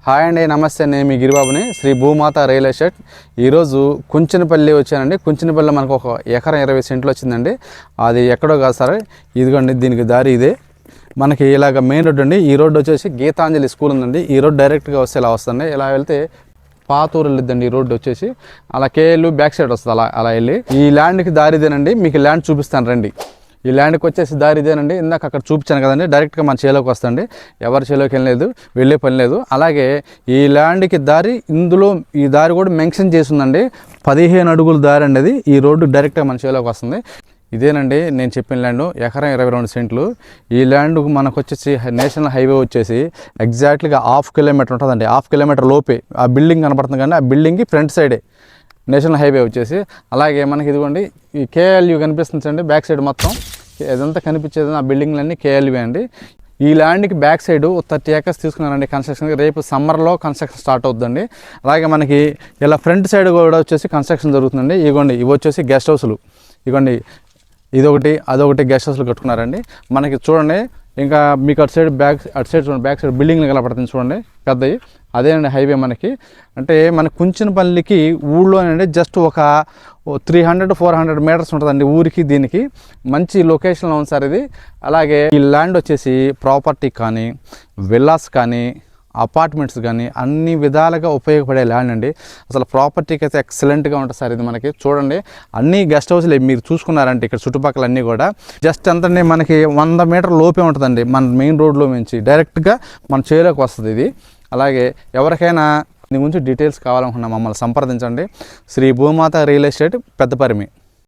Hi అండి, నమస్తే. నేను మీ గిరిబాబుని, శ్రీ భూమాత రియల్ ఎస్టేట్. ఈరోజు కుంచెనపల్లి వచ్చానండి. కుంచెనపల్లిలో మనకు ఒక ఎకరం 20 సెంట్లు వచ్చిందండి. అది ఎక్కడో కాదు సార్, ఇదిగోండి దీనికి దారి ఇదే. మనకి ఇలాగ మెయిన్ రోడ్ అండి. ఈ రోడ్డు వచ్చేసి గీతాంజలి స్కూల్ ఉందండి. ఈ రోడ్ డైరెక్ట్గా వస్తే ఇలా వస్తుంది. ఇలా వెళ్తే పాతూరు వెళ్ళిద్దండి ఈ రోడ్డు వచ్చేసి. అలా కేఎల్ బ్యాక్ సైడ్ వస్తుంది. అలా వెళ్ళి ఈ ల్యాండ్కి దారి ఇదేనండి. మీకు ల్యాండ్ చూపిస్తాను రండి. ఈ ల్యాండ్కి వచ్చేసి దారి ఇదేనండి. ఇందాక అక్కడ చూపించాను కదండి, డైరెక్ట్గా మన చేలోకి వస్తుంది. ఎవరి చేలోకి వెళ్ళలేదు, వెళ్ళే పని లేదు. అలాగే ఈ ల్యాండ్కి దారి, ఇందులో ఈ దారి కూడా మెన్షన్ చేసి ఉందండి. 15 అడుగుల దారి అండి అది. ఈ రోడ్డు డైరెక్ట్గా మన చేలోకి వస్తుంది. ఇదేనండి నేను చెప్పిన ల్యాండ్, ఎకరం 22 సెంట్లు. ఈ ల్యాండ్ మనకు వచ్చేసి నేషనల్ హైవే వచ్చేసి ఎగ్జాక్ట్లీగా 1/2 కిలోమీటర్ ఉంటుందండి. 1/2 కిలోమీటర్ లోపే ఆ బిల్డింగ్ కనపడుతుంది, కానీ ఆ బిల్డింగ్కి ఫ్రంట్ సైడే నేషనల్ హైవే వచ్చేసి. అలాగే మనకి ఇదిగోండి ఈ కేఎల్యూ కనిపిస్తుంది అండి. బ్యాక్ సైడ్ మొత్తం ఇదంతా కనిపించేది ఆ బిల్డింగ్లన్నీ కేఎల్యూ అండి. ఈ ల్యాండ్కి బ్యాక్ సైడ్ 30 acres తీసుకున్నారండి కన్స్ట్రక్షన్కి. రేపు సమ్మర్లో కన్స్ట్రక్షన్ స్టార్ట్ అవుతుందండి. అలాగే మనకి ఇలా ఫ్రంట్ సైడ్ కూడా వచ్చేసి కన్స్ట్రక్షన్ జరుగుతుందండి. ఇవ్వండి ఇవి వచ్చేసి గెస్ట్ హౌస్లు. ఇవ్వండి ఇదొకటి అదొకటి గెస్ట్ హౌస్లు కట్టుకున్నారండి. మనకి చూడండి, ఇంకా మీకు అటు సైడ్ చూడండి, బ్యాక్ సైడ్ బిల్డింగ్లు కనపడుతుంది చూడండి పెద్దవి. అదేనండి హైవే మనకి. అంటే మన కుంచెనపల్లికి ఊళ్ళోనండి జస్ట్ ఒక 300-400 మీటర్స్ ఉంటుందండి ఊరికి. దీనికి మంచి లొకేషన్లో ఉంది సార్ ఇది. అలాగే ఈ ల్యాండ్ వచ్చేసి ప్రాపర్టీ కానీ, విల్లాస్ కానీ, అపార్ట్మెంట్స్ కానీ అన్ని విధాలుగా ఉపయోగపడే ల్యాండ్ అండి. అసలు ప్రాపర్టీకి అయితే ఎక్సలెంట్గా ఉంటుంది సార్ ఇది. మనకి చూడండి అన్ని గెస్ట్ హౌస్లు మీరు చూసుకున్నారంటే ఇక్కడ చుట్టుపక్కల అన్నీ కూడా జస్ట్ ఎంతండి, మనకి 100 మీటర్ల లోపే ఉంటుందండి. మన మెయిన్ రోడ్లో నుంచి డైరెక్ట్గా మన చేలోకి వస్తుంది ఇది. అలాగే ఎవరికైనా దీని గురించి డీటెయిల్స్ కావాలనుకున్నా మమ్మల్ని సంప్రదించండి. శ్రీ భూమాత రియల్ ఎస్టేట్, పెద్దపరిమి.